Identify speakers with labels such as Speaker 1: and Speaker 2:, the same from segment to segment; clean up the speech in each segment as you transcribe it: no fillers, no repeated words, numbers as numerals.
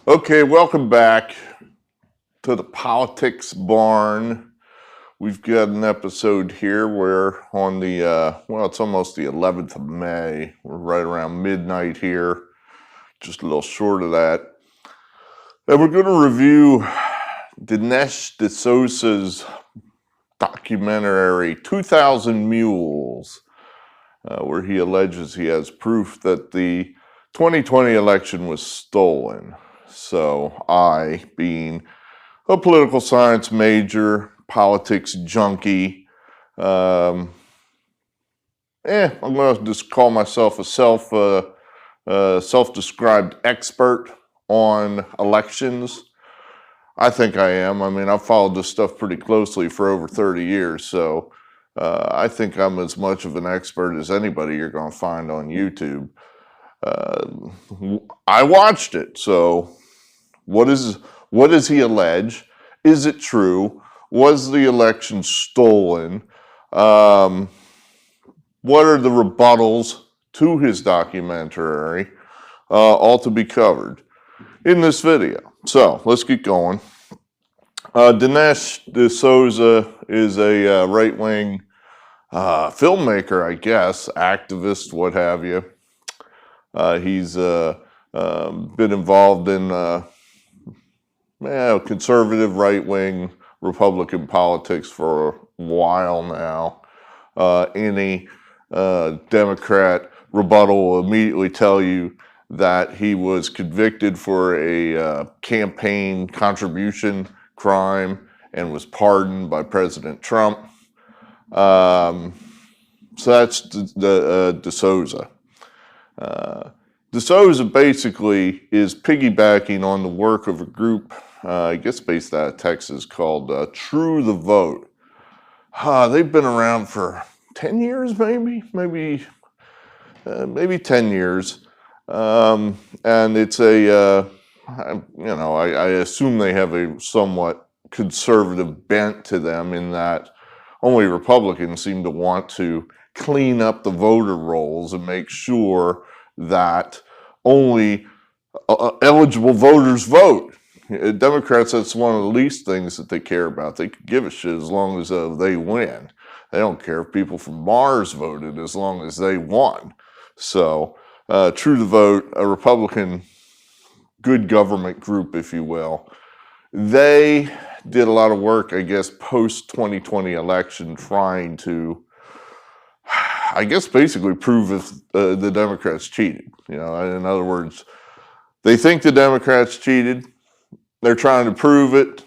Speaker 1: Okay, welcome back to the Politics Barn. We've got an episode here where on the, it's almost the 11th of May. We're right around midnight here, just a little short of that. And we're going to review Dinesh D'Souza's documentary, 2000 Mules, where he alleges he has proof that the 2020 election was stolen. So I, being a political science major, politics junkie, I'm going to just call myself a self-described expert on elections. I think I am. I mean, I've followed this stuff pretty closely for over 30 years, so I think I'm as much of an expert as anybody you're going to find on YouTube. I watched it, so what does he allege? Is it true? Was the election stolen? What are the rebuttals to his documentary? All to be covered in this video. So let's get going. Dinesh D'Souza is a right-wing filmmaker, I guess, activist, what have you. He's been involved in conservative, right-wing Republican politics for a while now. Any Democrat rebuttal will immediately tell you that he was convicted for a campaign contribution crime and was pardoned by President Trump. So that's the D'Souza. D'Souza basically is piggybacking on the work of a group, I guess based out of Texas, called True the Vote. They've been around for 10 years, maybe 10 years. And it's I assume they have a somewhat conservative bent to them in that only Republicans seem to want to clean up the voter rolls and make sure that only eligible voters vote. Democrats, that's one of the least things that they care about. They could give a shit as long as they win. They don't care if people from Mars voted as long as they won. So, True the Vote, a Republican good government group, if you will, they did a lot of work, I guess, post-2020 election trying to, I guess, basically prove if the Democrats cheated. You know, in other words, they think the Democrats cheated. They're trying to prove it.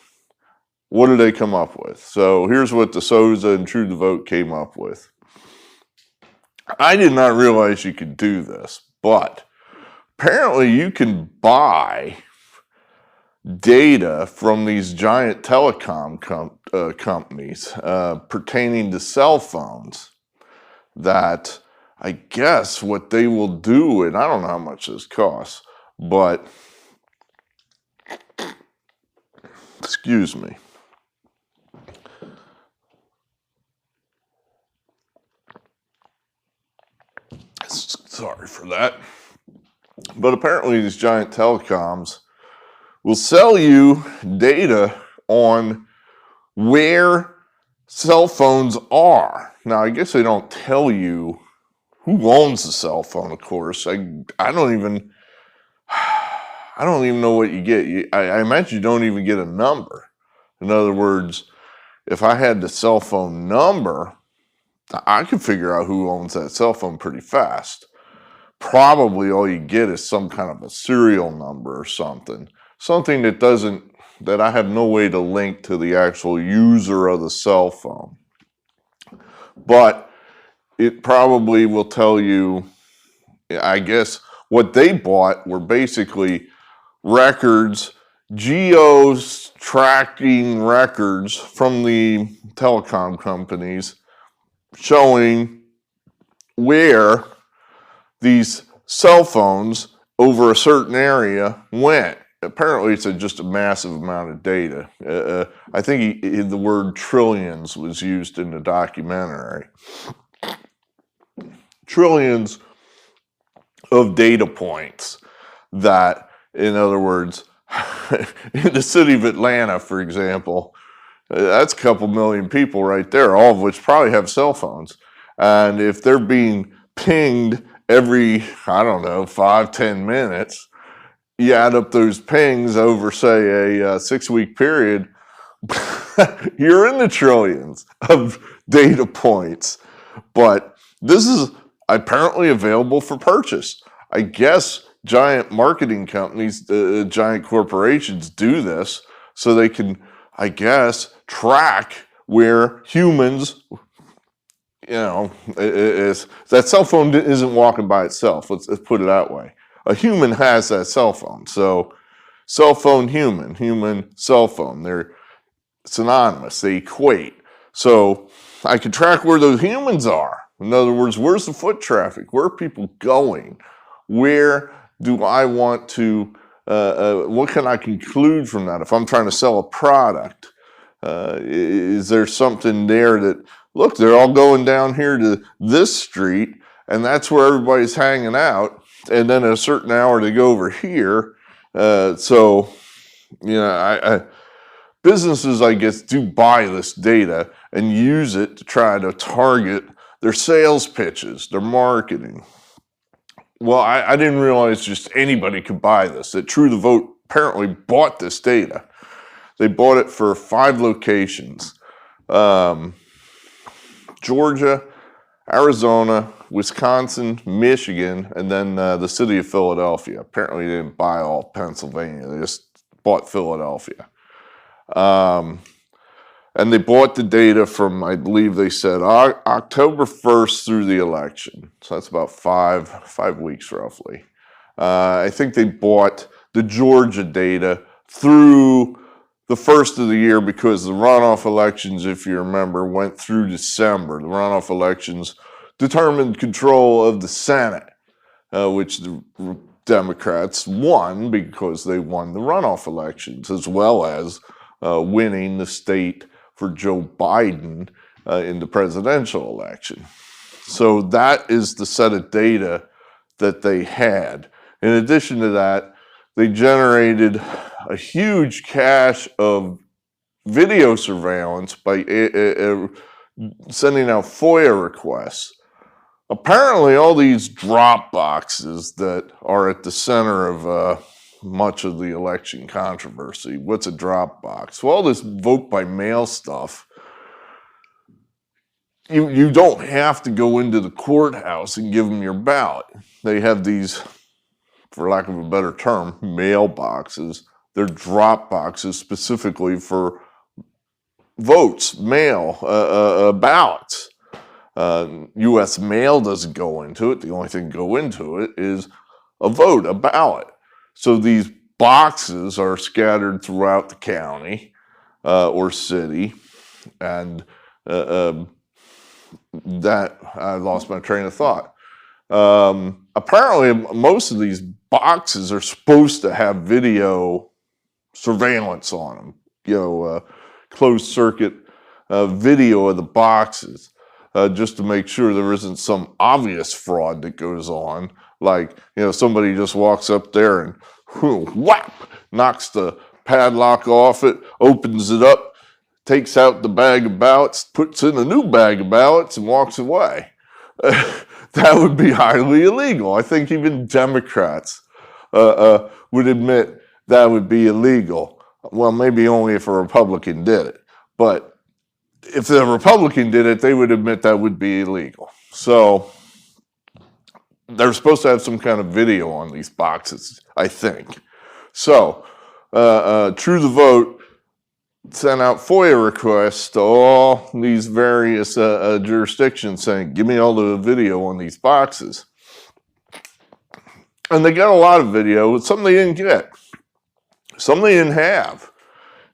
Speaker 1: What did they come up with? So here's what D'Souza and True the Vote came up with. I did not realize you could do this, but apparently you can buy data from these giant telecom companies pertaining to cell phones that I guess what they will do, and I don't know how much this costs, but excuse me. Sorry for that. But apparently these giant telecoms will sell you data on where cell phones are. Now, I guess they don't tell you who owns the cell phone, of course. I don't even know what you get. I imagine you don't even get a number. In other words, if I had the cell phone number, I could figure out who owns that cell phone pretty fast. Probably all you get is some kind of a serial number or something that I have no way to link to the actual user of the cell phone. But it probably will tell you, I guess, what they bought were basically records, tracking records from the telecom companies showing where these cell phones over a certain area went. Apparently, it's just a massive amount of data. I think the word trillions was used in the documentary. Trillions of data points that, in other words, In the city of Atlanta, for example, that's a couple million people right there, all of which probably have cell phones. And if they're being pinged every, I don't know, 5-10 minutes, you add up those pings over, say, a 6-week period, you're in the trillions of data points. But this is apparently available for purchase. I guess giant marketing companies, giant corporations do this so they can, I guess, track where humans, that cell phone isn't walking by itself. Let's put it that way. A human has that cell phone. So cell phone, human, cell phone. They're synonymous. They equate. So I can track where those humans are. In other words, where's the foot traffic? Where are people going? Where do I want to, what can I conclude from that? If I'm trying to sell a product, is there something there that, look, they're all going down here to this street, and that's where everybody's hanging out, and then at a certain hour they go over here. Businesses, I guess, do buy this data and use it to try to target their sales pitches, their marketing. Well, I didn't realize just anybody could buy this. That True the Vote apparently bought this data. They bought it for 5 locations. Georgia, Arizona, Wisconsin, Michigan, and then the city of Philadelphia. Apparently they didn't buy all Pennsylvania. They just bought Philadelphia. And they bought the data from, I believe they said, October 1st through the election. So that's about five weeks roughly. I think they bought the Georgia data through the first of the year because the runoff elections, if you remember, went through December. The runoff elections determined control of the Senate, which the Democrats won because they won the runoff elections, as well as winning the state for Joe Biden in the presidential election. So that is the set of data that they had. In addition to that, they generated a huge cache of video surveillance by sending out FOIA requests. Apparently, all these drop boxes that are at the center of much of the election controversy. What's a drop box? Well, all this vote by mail stuff, you don't have to go into the courthouse and give them your ballot. They have these, for lack of a better term, mailboxes. They're drop boxes specifically for votes, mail, ballots. U.S. mail doesn't go into it. The only thing to go into it is a vote, a ballot. So these boxes are scattered throughout the county or city, and that I lost my train of thought. Apparently, most of these boxes are supposed to have video surveillance on them, closed circuit video of the boxes, just to make sure there isn't some obvious fraud that goes on. Like, somebody just walks up there and whap, knocks the padlock off it, opens it up, takes out the bag of ballots, puts in a new bag of ballots, and walks away. That would be highly illegal. I think even Democrats would admit that would be illegal. Well, maybe only if a Republican did it. But if the Republican did it, they would admit that would be illegal. So they're supposed to have some kind of video on these boxes, I think. So True the Vote sent out FOIA requests to all these various jurisdictions saying, give me all the video on these boxes. And they got a lot of video, but some they didn't get. Some they didn't have.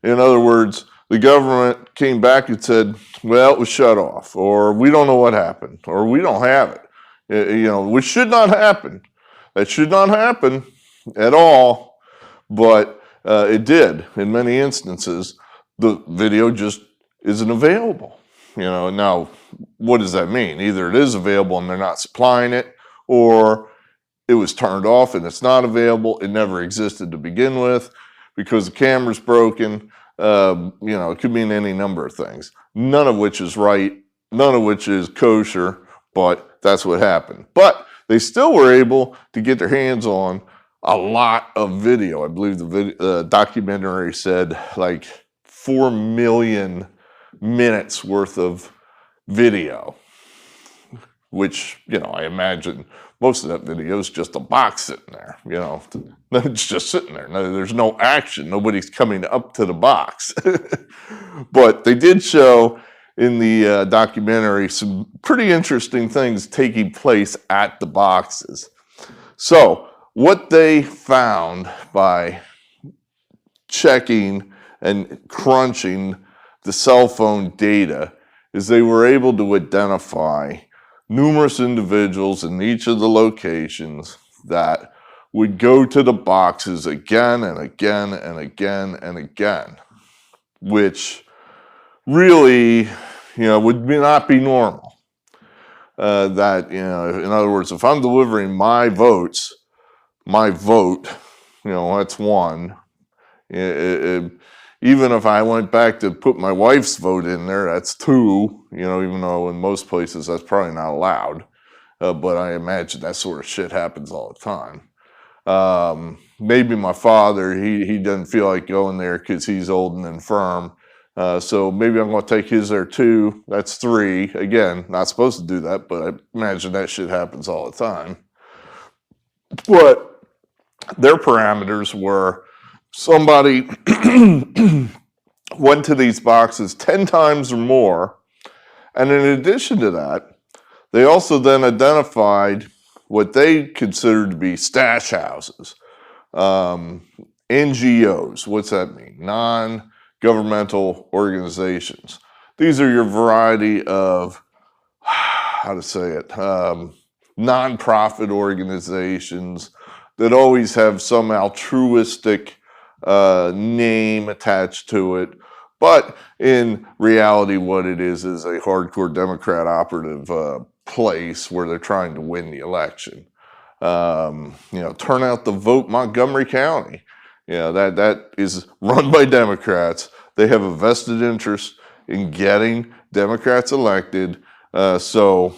Speaker 1: In other words, the government came back and said, well, it was shut off, or we don't know what happened, or we don't have it. Which should not happen. That should not happen at all, but it did in many instances. The video just isn't available. Now, what does that mean? Either it is available and they're not supplying it, or it was turned off and it's not available. It never existed to begin with. because the camera's broken. It could mean any number of things, none of which is right, none of which is kosher, but that's what happened. But they still were able to get their hands on a lot of video. I believe the documentary said like 4 million minutes worth of video, which, I imagine most of that video is just a box sitting there, it's just sitting there. No, there's no action. Nobody's coming up to the box. But they did show in the documentary some pretty interesting things taking place at the boxes. So what they found by checking and crunching the cell phone data is they were able to identify numerous individuals in each of the locations that would go to the boxes again and again and again and again, which really, would not be normal. In other words, if I'm delivering my vote, that's one. Even if I went back to put my wife's vote in there, that's two, even though in most places that's probably not allowed. But I imagine that sort of shit happens all the time. Maybe my father, he doesn't feel like going there because he's old and infirm. So maybe I'm going to take his there too. That's three. Again, not supposed to do that, but I imagine that shit happens all the time. But their parameters were somebody went to these boxes 10 times or more. And in addition to that, they also then identified what they considered to be stash houses, NGOs. What's that mean? Non-governmental organizations. These are your variety of, nonprofit organizations that always have some altruistic name attached to it, but in reality what it is a hardcore Democrat operative place where they're trying to win the election. Turn out the vote Montgomery County. That is run by Democrats. They have a vested interest in getting Democrats elected. So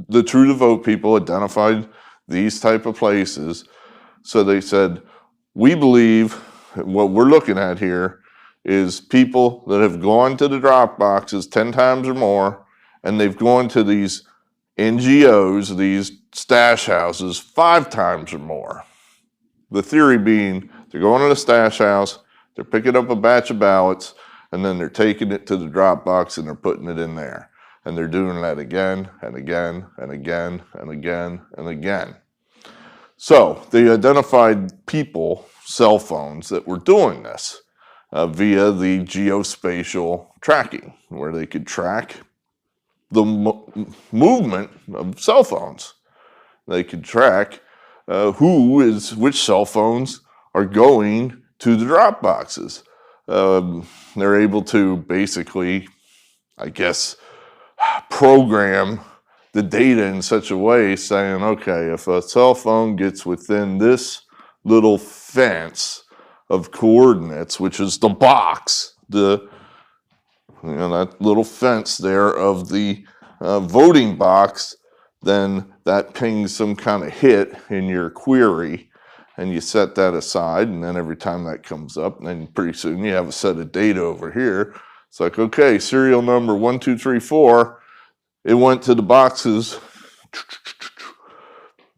Speaker 1: the True to Vote people identified these type of places. So they said, we believe what we're looking at here is people that have gone to the drop boxes 10 times or more, and they've gone to these NGOs, these stash houses, 5 times or more. The theory being they're going to the stash house, they're picking up a batch of ballots, and then they're taking it to the drop box and they're putting it in there. And they're doing that again and again and again and again and again. So they identified people, cell phones, that were doing this via the geospatial tracking, where they could track the movement of cell phones. They could track which cell phones are going to the drop boxes. They're able to basically, program the data in such a way saying, okay, if a cell phone gets within this little fence of coordinates, which is the box, that little fence there of the voting box, then that pings some kind of hit in your query, and you set that aside, and then every time that comes up, then pretty soon you have a set of data over here. It's like, okay, serial number 1234, it went to the boxes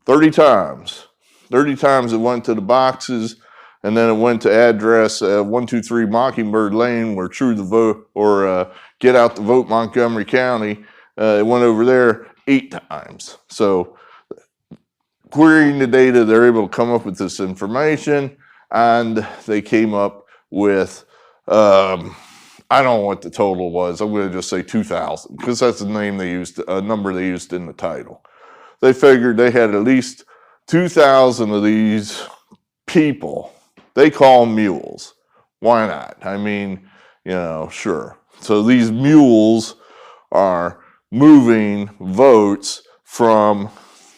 Speaker 1: 30 times. 30 times it went to the boxes, and then it went to address 123 Mockingbird Lane, where True the Vote, or Get Out the Vote Montgomery County. It went over there 8 times. So querying the data, they're able to come up with this information, and they came up with, I don't know what the total was. I'm going to just say 2,000, because that's the name they used, a number they used in the title. They figured they had at least 2,000 of these people. They call them mules. Why not? I mean, sure. So these mules are moving votes from,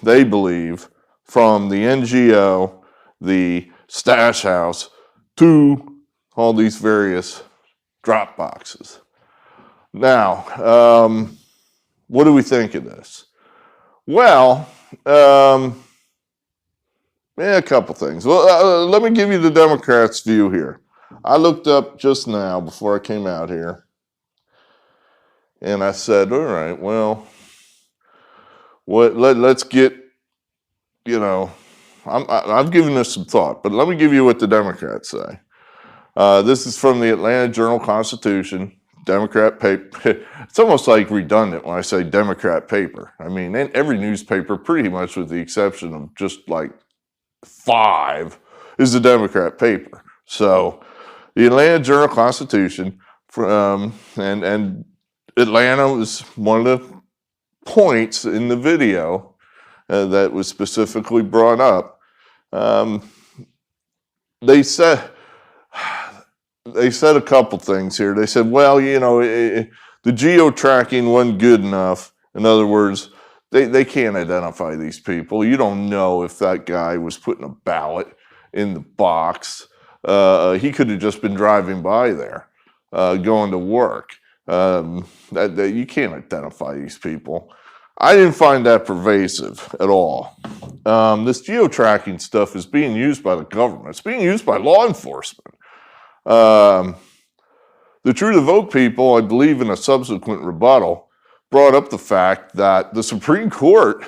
Speaker 1: they believe, from the NGO, the stash house, to all these various drop boxes. Now, what do we think of this? Well, a couple things. Well, let me give you the Democrats' view here. I looked up just now before I came out here, and I said, all right, well, let's get, I've given this some thought, but let me give you what the Democrats say. This is from the Atlanta Journal-Constitution, Democrat paper. It's almost like redundant when I say Democrat paper. I mean, every newspaper, pretty much with the exception of just like 5, is a Democrat paper. So the Atlanta Journal-Constitution, and Atlanta was one of the points in the video that was specifically brought up. They said a couple things here. They said, well, the geo-tracking wasn't good enough. In other words, they can't identify these people. You don't know if that guy was putting a ballot in the box. He could have just been driving by there, going to work. You can't identify these people. I didn't find that pervasive at all. This geo-tracking stuff is being used by the government. It's being used by law enforcement. The True the Vote people, I believe in a subsequent rebuttal, brought up the fact that the Supreme Court,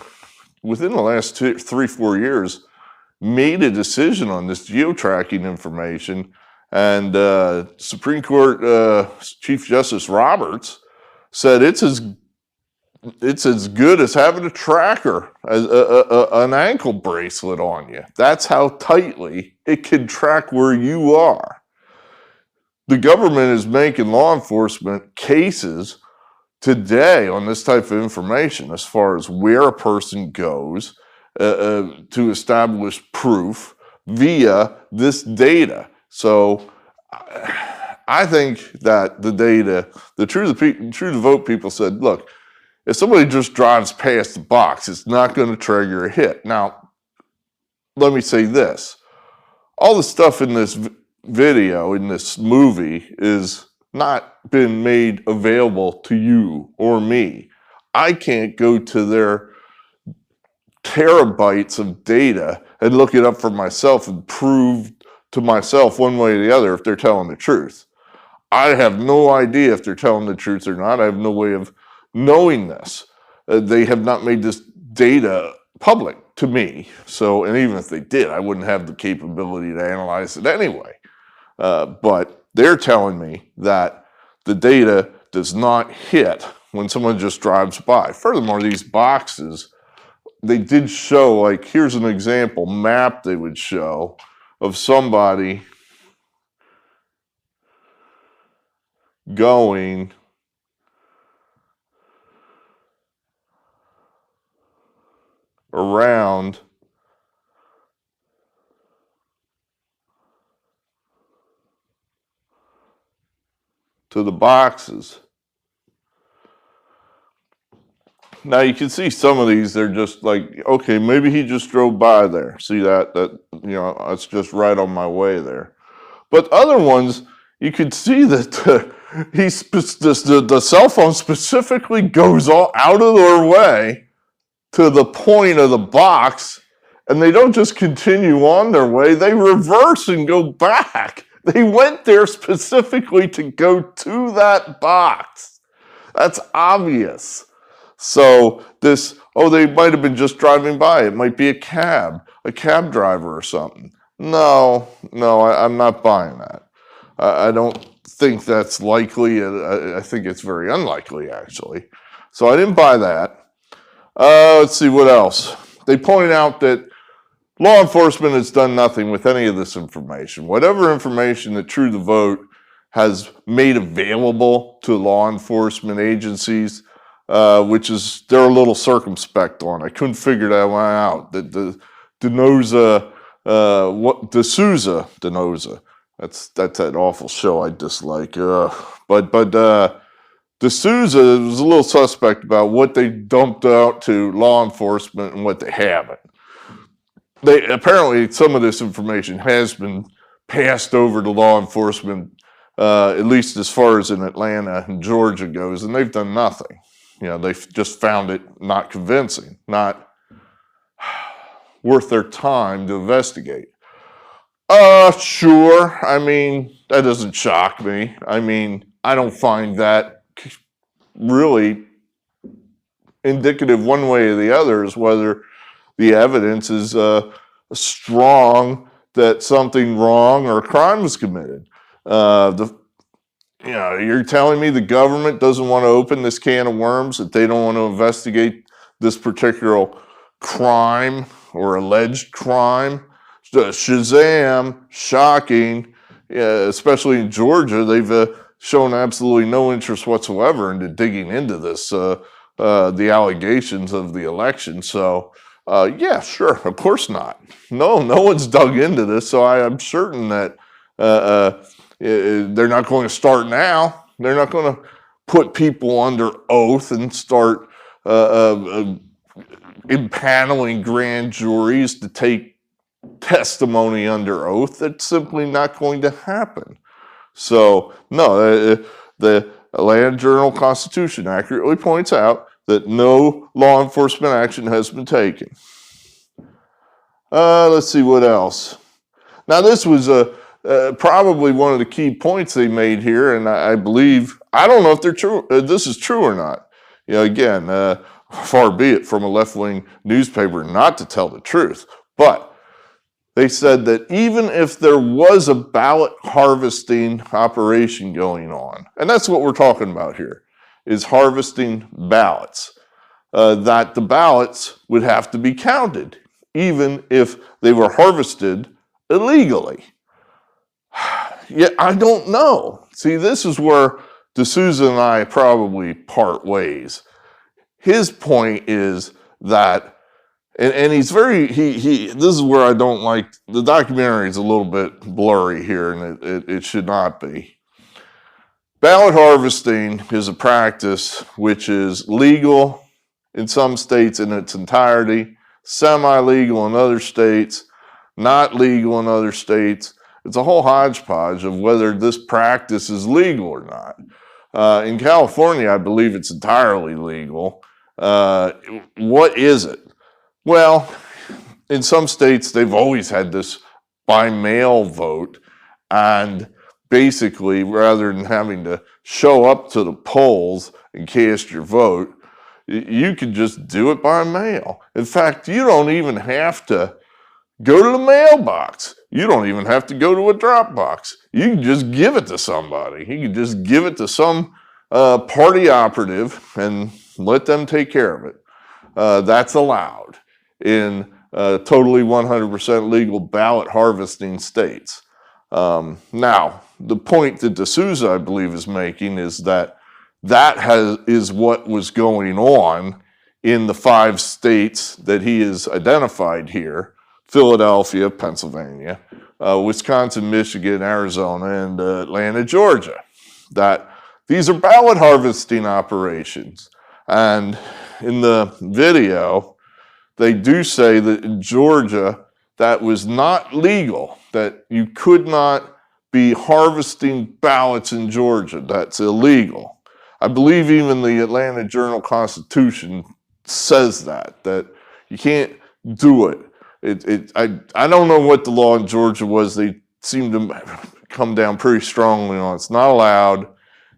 Speaker 1: within the last 3-4 years, made a decision on this geo-tracking information, and Supreme Court Chief Justice Roberts said it's as good as having a tracker, an ankle bracelet on you. That's how tightly it can track where you are. The government is making law enforcement cases today on this type of information as far as where a person goes to establish proof via this data. So I think that the data, the True the Vote people said, look, if somebody just drives past the box, it's not going to trigger a hit. Now, let me say this. All the stuff in this video, in this movie, is not been made available to you or me. I can't go to their terabytes of data and look it up for myself and prove to myself one way or the other if they're telling the truth. I have no idea if they're telling the truth or not. I have no way of knowing this. They have not made this data public to me. So, and even if they did, I wouldn't have the capability to analyze it anyway. But they're telling me that the data does not hit when someone just drives by. Furthermore, these boxes, they did show, like, here's an example map they would show of somebody going around to the boxes. Now you can see some of these, they're just like, okay, maybe he just drove by there. See that it's just right on my way there. But other ones, you could see that the cell phone specifically goes all out of their way to the point of the box, and they don't just continue on their way, they reverse and go back. They went there specifically to go to that box. That's obvious. So they might have been just driving by. It might be a cab driver or something. No, I'm not buying that. I don't think that's likely. I think it's very unlikely, actually. So I didn't buy that. Let's see what else. They point out that law enforcement has done nothing with any of this information. Whatever information that True the Vote has made available to law enforcement agencies, which is they're a little circumspect on. I couldn't figure that one out. The DSouza, that's that awful show I dislike. But DSouza was a little suspect about what they dumped out to law enforcement and what they haven't. Apparently some of this information has been passed over to law enforcement, at least as far as in Atlanta and Georgia goes, and they've done nothing. They've just found it not convincing, not worth their time to investigate. Sure. I mean, that doesn't shock me. I mean, I don't find that really indicative one way or the other as whether the evidence is strong that something wrong or a crime was committed. You're telling me the government doesn't want to open this can of worms, that they don't want to investigate this particular crime or alleged crime? Shazam, shocking, especially in Georgia. They've shown absolutely no interest whatsoever into digging into this, the allegations of the election. So, yeah, sure, of course not. No one's dug into this, so I'm certain that they're not going to start now. They're not going to put people under oath and start impaneling grand juries to take testimony under oath. That's simply not going to happen. So, no, the Atlanta Journal-Constitution accurately points out that no law enforcement action has been taken. Let's see what else. Now, this was probably one of the key points they made here, and I believe, I don't know if they're true. This is true or not. Again, far be it from a left-wing newspaper not to tell the truth, but they said that even if there was a ballot harvesting operation going on, and that's what we're talking about here, is harvesting ballots, that the ballots would have to be counted, even if they were harvested illegally. Yeah, I don't know. See, this is where D'Souza and I probably part ways. His point is that, and he's very, this is where I don't like, the documentary is a little bit blurry here, and it should not be. Ballot harvesting is a practice which is legal in some states in its entirety, semi-legal in other states, not legal in other states. It's a whole hodgepodge of whether this practice is legal or not. In California, I believe it's entirely legal. What is it? Well, in some states, they've always had this by mail vote, and basically, rather than having to show up to the polls and cast your vote, you can just do it by mail. In fact, you don't even have to go to the mailbox. You don't even have to go to a drop box. You can just give it to somebody. You can just give it to some party operative and let them take care of it. That's allowed in totally 100% legal ballot harvesting states. Now, the point that D'Souza, I believe, is making is that is what was going on in the 5 states that he has identified here: Philadelphia, Pennsylvania, Wisconsin, Michigan, Arizona, and Atlanta, Georgia. That these are ballot harvesting operations. And in the video, they do say that in Georgia, that was not legal, that you could not be harvesting ballots in Georgia. That's illegal. I believe even the Atlanta Journal-Constitution says that you can't do it. I don't know what the law in Georgia was. They seem to come down pretty strongly on it's not allowed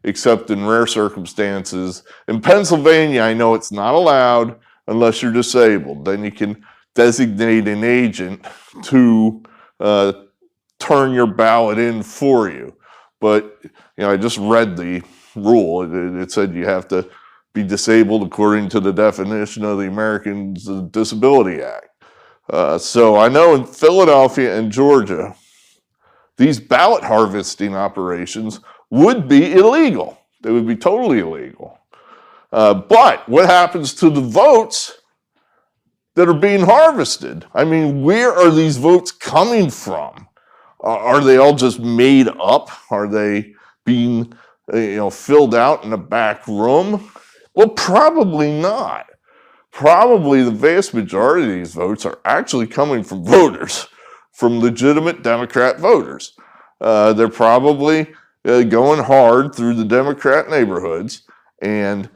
Speaker 1: except in rare circumstances. In Pennsylvania, I know it's not allowed unless you're disabled. Then you can designate an agent to turn your ballot in for you. But I just read the rule. It said you have to be disabled according to the definition of the Americans with Disability Act. So I know in Philadelphia and Georgia, these ballot harvesting operations would be illegal. They would be totally illegal. But what happens to the votes that are being harvested? I mean, where are these votes coming from? Are they all just made up? Are they being filled out in a back room? Well, probably not. Probably the vast majority of these votes are actually coming from voters from legitimate Democrat voters. They're probably going hard through the Democrat neighborhoods and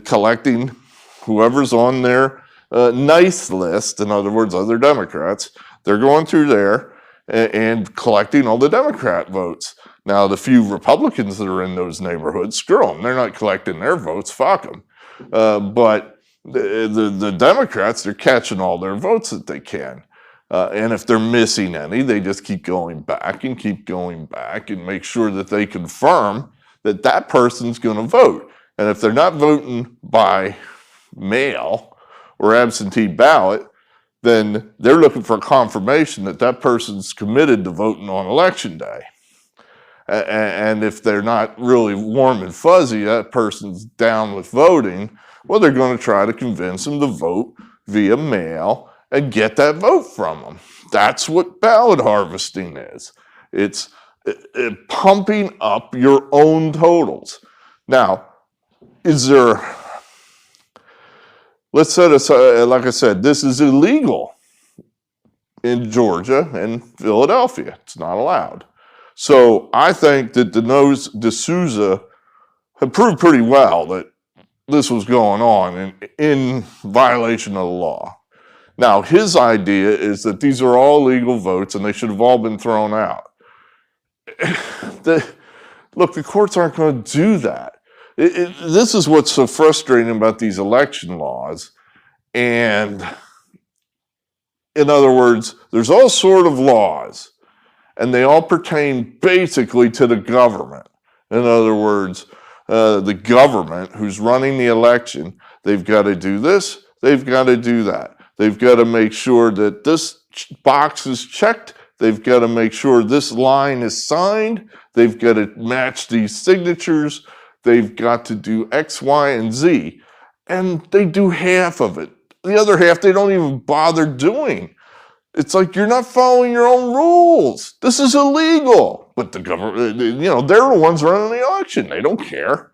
Speaker 1: collecting whoever's on their nice list, in other words, other Democrats. They're going through there and collecting all the Democrat votes. Now, the few Republicans that are in those neighborhoods, screw them. They're not collecting their votes. Fuck them. But the Democrats, they're catching all their votes that they can. And if they're missing any, they just keep going back and make sure that they confirm that that person's going to vote. And if they're not voting by mail or absentee ballot, then they're looking for confirmation that that person's committed to voting on election day. And if they're not really warm and fuzzy, that person's down with voting, well, they're going to try to convince them to vote via mail and get that vote from them. That's what ballot harvesting is. It's pumping up your own totals. Now, let's set aside, like I said, this is illegal in Georgia and Philadelphia. It's not allowed. So I think that Dinesh D'Souza had proved pretty well that this was going on in violation of the law. Now, his idea is that these are all legal votes and they should have all been thrown out. Look, the courts aren't going to do that. This is what's so frustrating about these election laws. And in other words, there's all sort of laws, and they all pertain basically to the government. In other words, the government who's running the election, they've got to do this, they've got to do that. They've got to make sure that this box is checked. They've got to make sure this line is signed. They've got to match these signatures. They've got to do X, Y, and Z. And they do half of it. The other half, they don't even bother doing. It's like you're not following your own rules. This is illegal. But the government, they're the ones running the election. They don't care.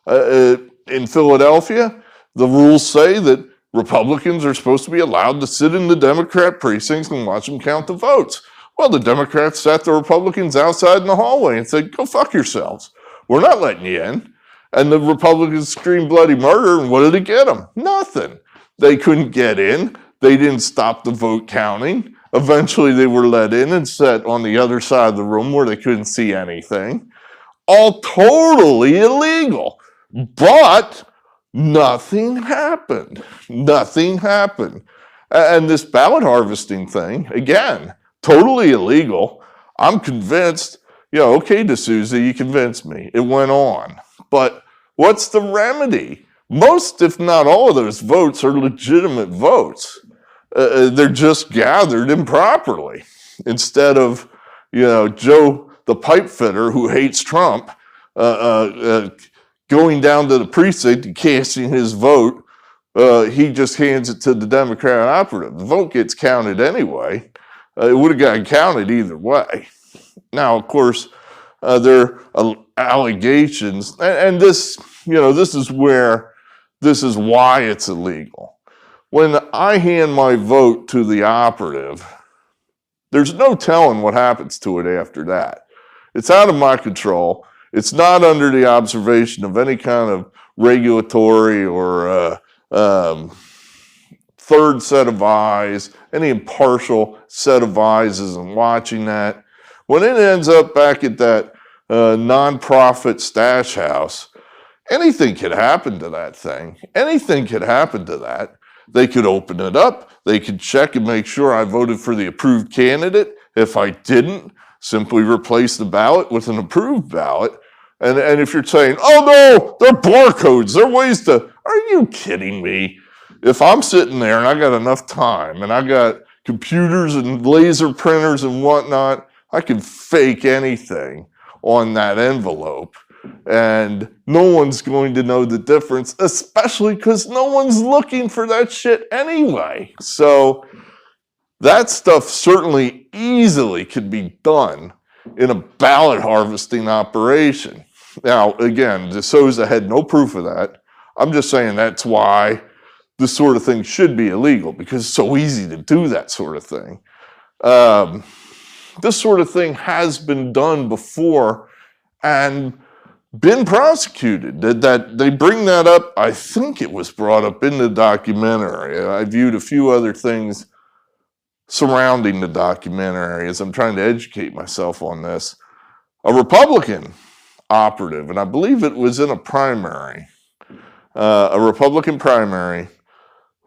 Speaker 1: In Philadelphia, the rules say that Republicans are supposed to be allowed to sit in the Democrat precincts and watch them count the votes. Well, the Democrats sat the Republicans outside in the hallway and said, go fuck yourselves. We're not letting you in. And the Republicans screamed bloody murder, and what did it get them? Nothing. They couldn't get in. They didn't stop the vote counting. Eventually, they were let in and sat on the other side of the room where they couldn't see anything. All totally illegal. But nothing happened. Nothing happened. And this ballot harvesting thing, again, totally illegal. I'm convinced, okay, D'Souza, you convinced me. It went on. But what's the remedy? Most, if not all of those votes are legitimate votes. They're just gathered improperly. Instead of, Joe the pipe fitter who hates Trump going down to the precinct and casting his vote, he just hands it to the Democrat operative. The vote gets counted anyway. It would have gotten counted either way. Now, of course, there are allegations, and this is why it's illegal. When I hand my vote to the operative, there's no telling what happens to it after that. It's out of my control. It's not under the observation of any kind of regulatory or third set of eyes, any impartial set of eyes isn't watching that. When it ends up back at that nonprofit stash house, anything could happen to that thing. Anything could happen to that. They could open it up. They could check and make sure I voted for the approved candidate. If I didn't, simply replace the ballot with an approved ballot. And if you're saying, oh no, they're barcodes, they're ways to, are you kidding me? If I'm sitting there and I got enough time and I got computers and laser printers and whatnot, I can fake anything on that envelope. And no one's going to know the difference, especially because no one's looking for that shit anyway. So that stuff certainly easily could be done in a ballot harvesting operation. Now, again, D'Souza had no proof of that. I'm just saying that's why this sort of thing should be illegal, because it's so easy to do that sort of thing. This sort of thing has been done before and been prosecuted. That they bring that up. I think it was brought up in the documentary. I viewed a few other things surrounding the documentary as I'm trying to educate myself on this. A Republican operative, and I believe it was in a primary, a Republican primary,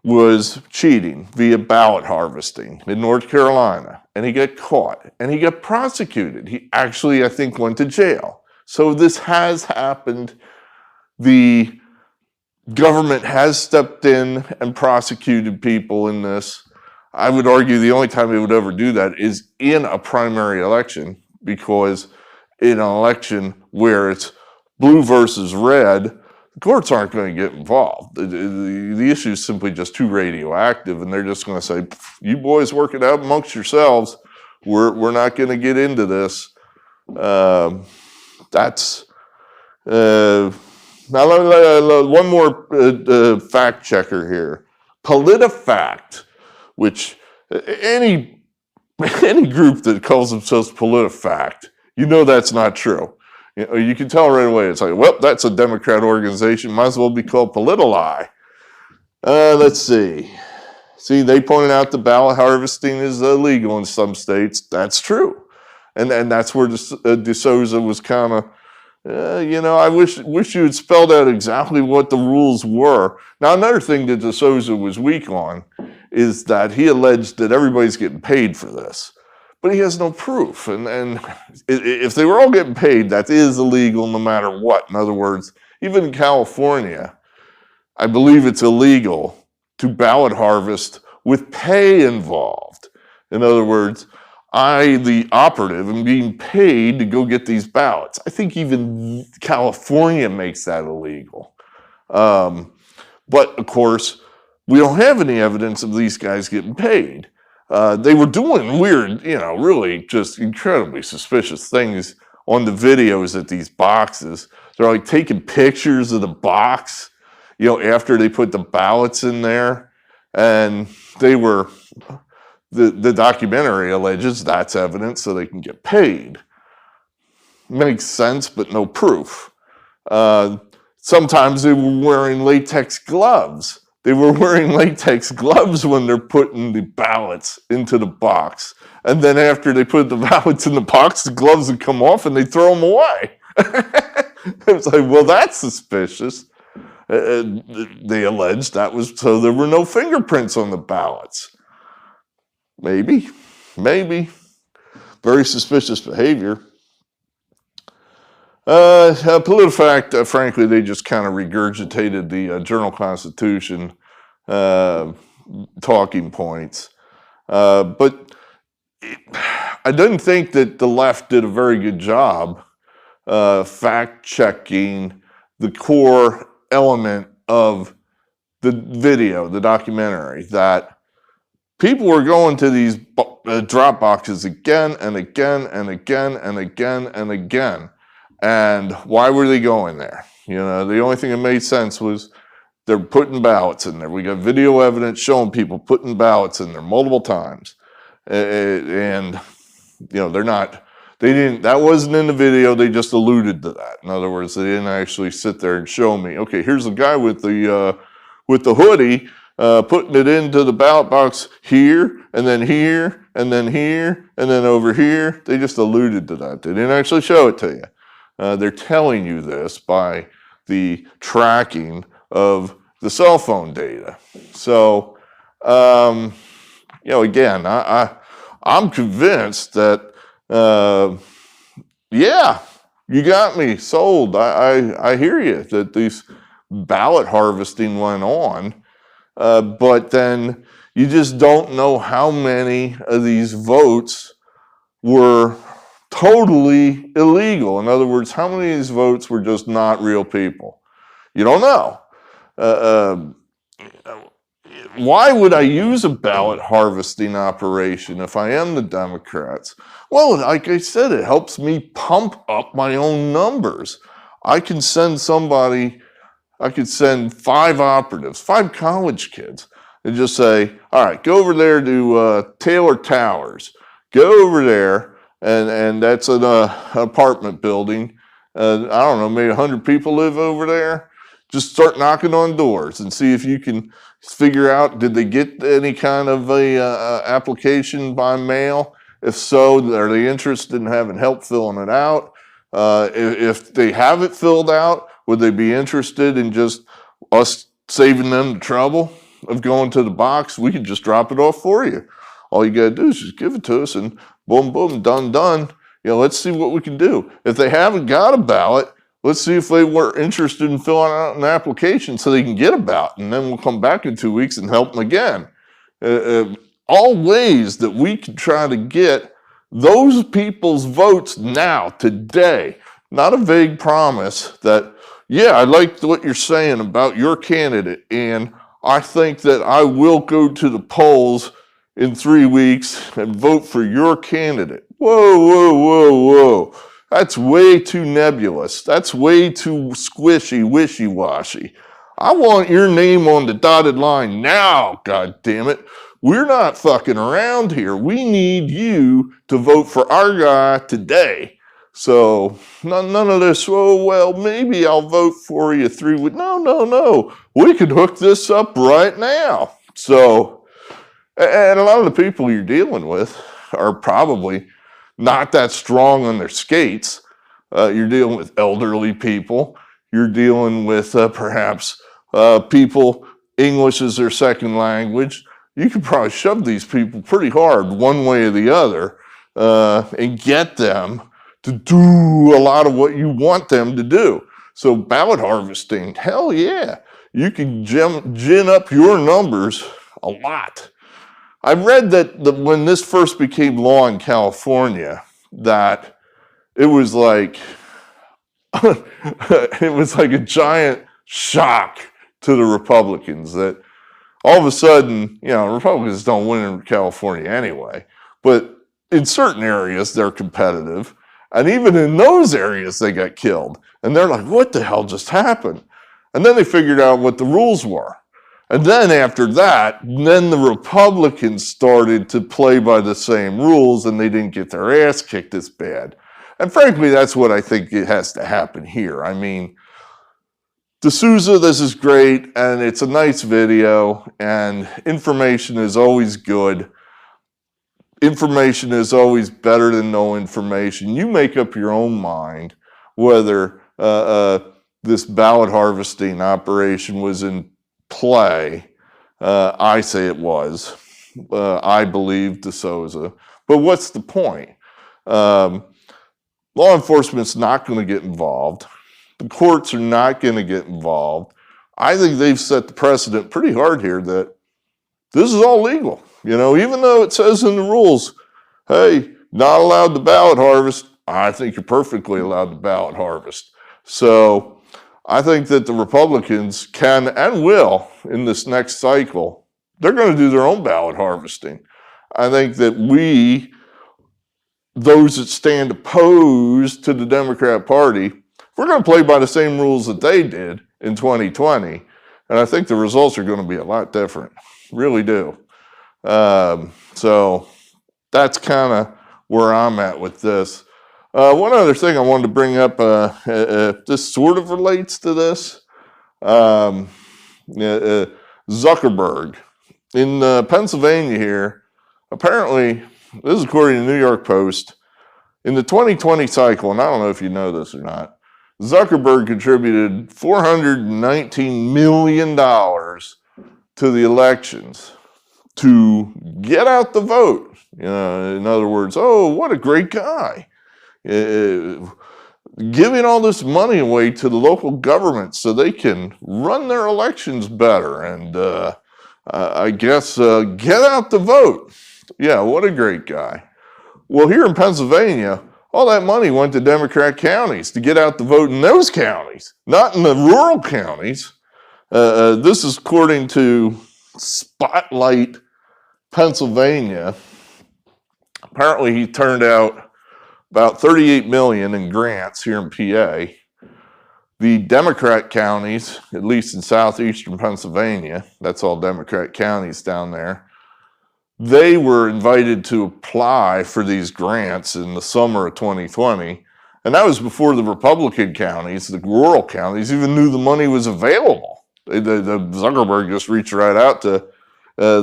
Speaker 1: was cheating via ballot harvesting in North Carolina, and he got caught and he got prosecuted. He actually, I think, went to jail. So this has happened. The government has stepped in and prosecuted people in this. I would argue the only time they would ever do that is in a primary election, because in an election where it's blue versus red, the courts aren't going to get involved. The issue is simply just too radioactive, and they're just going to say, you boys work it out amongst yourselves. We're not going to get into this. That's now one more fact checker here. PolitiFact, which any group that calls themselves PolitiFact, you know that's not true. You can tell right away. It's like, well, that's a Democrat organization. Might as well be called Politali. Let's see. See, they pointed out the ballot harvesting is illegal in some states. That's true. And that's where DSouza was kind of, I wish you had spelled out exactly what the rules were. Now, another thing that DSouza was weak on is that he alleged that everybody's getting paid for this. But he has no proof. And if they were all getting paid, that is illegal no matter what. In other words, even in California, I believe it's illegal to ballot harvest with pay involved. In other words, I, the operative, am being paid to go get these ballots. I think even California makes that illegal. But of course, we don't have any evidence of these guys getting paid. They were doing weird, really just incredibly suspicious things on the videos at these boxes. They're like taking pictures of the box, after they put the ballots in there. And they were, the documentary alleges that's evidence so they can get paid. Makes sense, but no proof. Sometimes they were wearing latex gloves. They were wearing latex gloves when they're putting the ballots into the box. And then after they put the ballots in the box, the gloves would come off and they'd throw them away. It's like, well, that's suspicious. They alleged that was so there were no fingerprints on the ballots. Maybe. Very suspicious behavior. PolitiFact, frankly, they just kind of regurgitated the Journal-Constitution talking points. But I didn't think that the left did a very good job fact-checking the core element of the video, the documentary, that people were going to these drop boxes again and again and again and again and again. And why were they going there? The only thing that made sense was they're putting ballots in there. We got video evidence showing people putting ballots in there multiple times. And, that wasn't in the video. They just alluded to that. In other words, they didn't actually sit there and show me, okay, here's a guy with the hoodie putting it into the ballot box here, and then here, and then here, and then over here. They just alluded to that. They didn't actually show it to you. They're telling you this by the tracking of the cell phone data. So, again, I'm convinced that, you got me sold. I hear you that these ballot harvesting went on, but then you just don't know how many of these votes were totally illegal. In other words, how many of these votes were just not real people? You don't know. Why would I use a ballot harvesting operation if I am the Democrats? Well, like I said, it helps me pump up my own numbers. I could send 5 operatives, 5 college kids. and just say, all right, go over there to Taylor Towers. Go over there, and that's an apartment building. I don't know, maybe 100 people live over there. Just start knocking on doors and see if you can figure out, did they get any kind of a application by mail? If so, are they interested in having help filling it out? If they have it filled out, would they be interested in just us saving them the trouble of going to the box? We could just drop it off for you. All you gotta do is just give it to us, and boom, boom, done. Let's see what we can do. If they haven't got a ballot, let's see if they were interested in filling out an application so they can get a ballot, and then we'll come back in 2 weeks and help them again. All ways that we can try to get those people's votes now, today. Not a vague promise that, yeah, I like what you're saying about your candidate, and I think that I will go to the polls in 3 weeks and vote for your candidate. Whoa. That's way too nebulous. That's way too squishy, wishy-washy. I want your name on the dotted line now, God damn it. We're not fucking around here. We need you to vote for our guy today. So none of this, oh, well, maybe I'll vote for you 3 weeks. No. We could hook this up right now. So, and a lot of the people you're dealing with are probably not that strong on their skates. You're dealing with elderly people. You're dealing with perhaps people, English is their second language. You could probably shove these people pretty hard one way or the other and get them to do a lot of what you want them to do. So ballot harvesting, hell yeah. You can gin up your numbers a lot. I read that when this first became law in California, that it was like a giant shock to the Republicans that all of a sudden, Republicans don't win in California anyway, but in certain areas they're competitive, and even in those areas they got killed, and they're like, what the hell just happened? And then they figured out what the rules were. And then after that, then the Republicans started to play by the same rules, and they didn't get their ass kicked as bad. And frankly, that's what I think it has to happen here. I mean, D'Souza, this is great, and it's a nice video, and information is always good. Information is always better than no information. You make up your own mind whether this ballot harvesting operation was in play. I say it was. I believe DSouza. But what's the point? Law enforcement's not going to get involved. The courts are not going to get involved. I think they've set the precedent pretty hard here that this is all legal. Even though it says in the rules, hey, not allowed to ballot harvest, I think you're perfectly allowed to ballot harvest. So I think that the Republicans can and will, in this next cycle, they're going to do their own ballot harvesting. I think that those that stand opposed to the Democrat Party, we're going to play by the same rules that they did in 2020. And I think the results are going to be a lot different. Really do. So that's kind of where I'm at with this. One other thing I wanted to bring up, this sort of relates to this. Zuckerberg in Pennsylvania here, apparently, this is according to the New York Post, in the 2020 cycle, and I don't know if you know this or not, Zuckerberg contributed $419 million to the elections to get out the vote. In other words, oh, what a great guy. Giving all this money away to the local government so they can run their elections better and I guess get out the vote. Yeah, what a great guy. Well, here in Pennsylvania, all that money went to Democrat counties to get out the vote in those counties, not in the rural counties. This is according to Spotlight Pennsylvania. Apparently he turned out about $38 million in grants here in PA. the Democrat counties, at least in southeastern Pennsylvania, that's all Democrat counties down there, they were invited to apply for these grants in the summer of 2020. And that was before the Republican counties, the rural counties, even knew the money was available. The Zuckerberg just reached right out to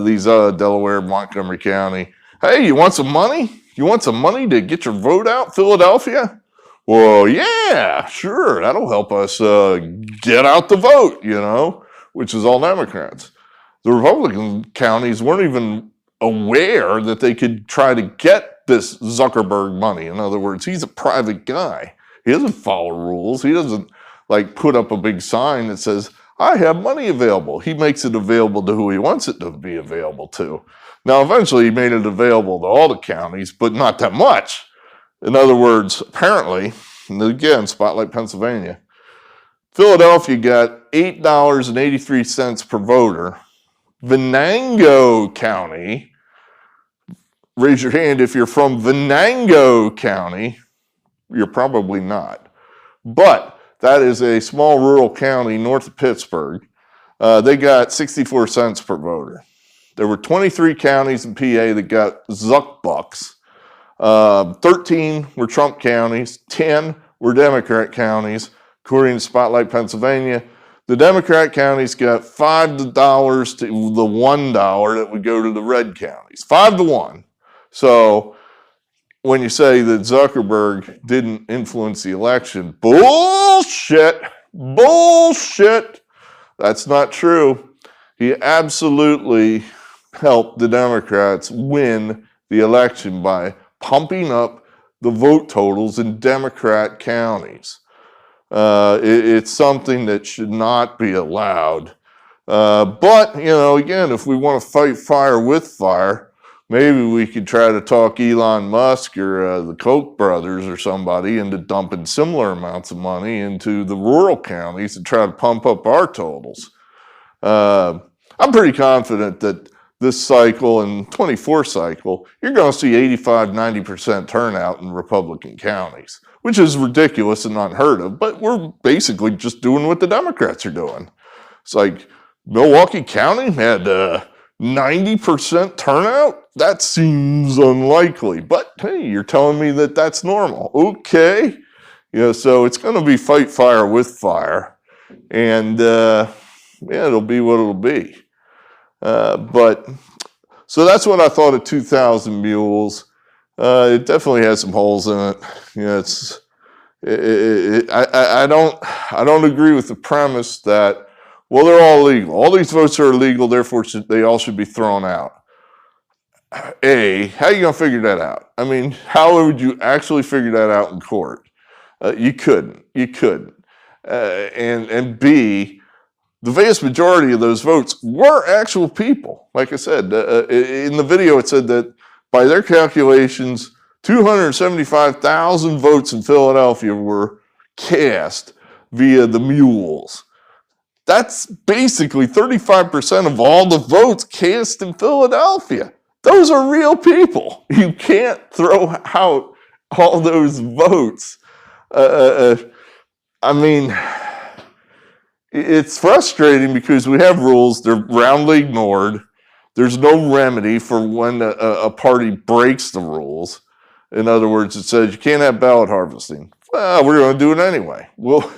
Speaker 1: these Delaware, Montgomery County. Hey, you want some money? You want some money to get your vote out, Philadelphia? Well, yeah, sure. That'll help us get out the vote, which is all Democrats. The Republican counties weren't even aware that they could try to get this Zuckerberg money. In other words, he's a private guy. He doesn't follow rules. He doesn't put up a big sign that says, I have money available. He makes it available to who he wants it to be available to. Now, eventually he made it available to all the counties, but not that much. In other words, apparently, and again, Spotlight Pennsylvania, Philadelphia got $8.83 per voter. Venango County, raise your hand if you're from Venango County. You're probably not. But that is a small rural county north of Pittsburgh. They got 64 cents per voter. There were 23 counties in PA that got Zuck bucks. 13 were Trump counties, 10 were Democrat counties, according to Spotlight Pennsylvania. The Democrat counties got $5 to the $1 that would go to the red counties. 5 to 1. So when you say that Zuckerberg didn't influence the election, bullshit. Bullshit. That's not true. He absolutely helped the Democrats win the election by pumping up the vote totals in Democrat counties. It's something that should not be allowed. But, again, if we want to fight fire with fire, maybe we could try to talk Elon Musk or the Koch brothers or somebody into dumping similar amounts of money into the rural counties and try to pump up our totals. I'm pretty confident that this cycle and 24 cycle, you're going to see 85-90% turnout in Republican counties, which is ridiculous and unheard of, but we're basically just doing what the Democrats are doing. It's like Milwaukee County had 90% turnout? That seems unlikely, but hey, you're telling me that that's normal. Okay. So it's going to be fight fire with fire, and it'll be what it'll be. So that's what I thought of 2000 Mules. It definitely has some holes in it. I don't agree with the premise that, well, they're all legal. All these votes are illegal, therefore they all should be thrown out. How are you going to figure that out? I mean, how would you actually figure that out in court? You couldn't. And B, the vast majority of those votes were actual people. Like I said, in the video, it said that by their calculations, 275,000 votes in Philadelphia were cast via the Mules. That's basically 35% of all the votes cast in Philadelphia. Those are real people. You can't throw out all those votes. It's frustrating because we have rules, they're roundly ignored. There's no remedy for when a party breaks the rules. In other words, it says you can't have ballot harvesting. Well, we're going to do it anyway. Well,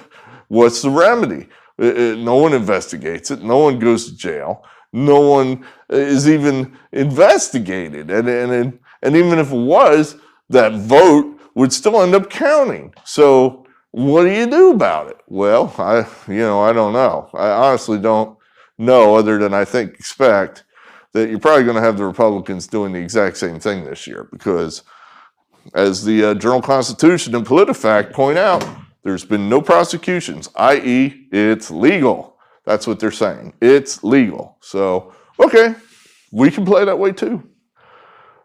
Speaker 1: what's the remedy? No one investigates it. No one goes to jail. No one is even investigated. And even if it was, that vote would still end up counting. So what do you do about it? Well, I don't know. I honestly don't know, other than expect that you're probably going to have the Republicans doing the exact same thing this year, because as the Journal-Constitution and PolitiFact point out, there's been no prosecutions, i.e. it's legal. That's what they're saying. It's legal. So, okay, we can play that way too.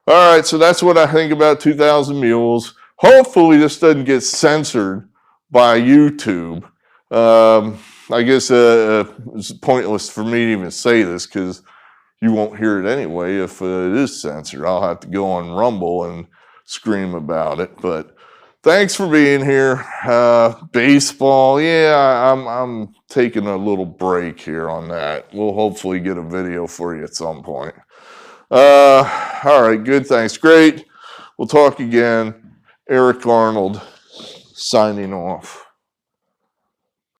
Speaker 1: All right, so that's what I think about 2000 Mules. Hopefully this doesn't get censored by YouTube. I guess it's pointless for me to even say this because you won't hear it anyway if it is censored. I'll have to go on Rumble and scream about it. But thanks for being here. Baseball, yeah, I'm taking a little break here on that. We'll hopefully get a video for you at some point. All right, good, thanks, great. We'll talk again. Eric Arnold, signing off.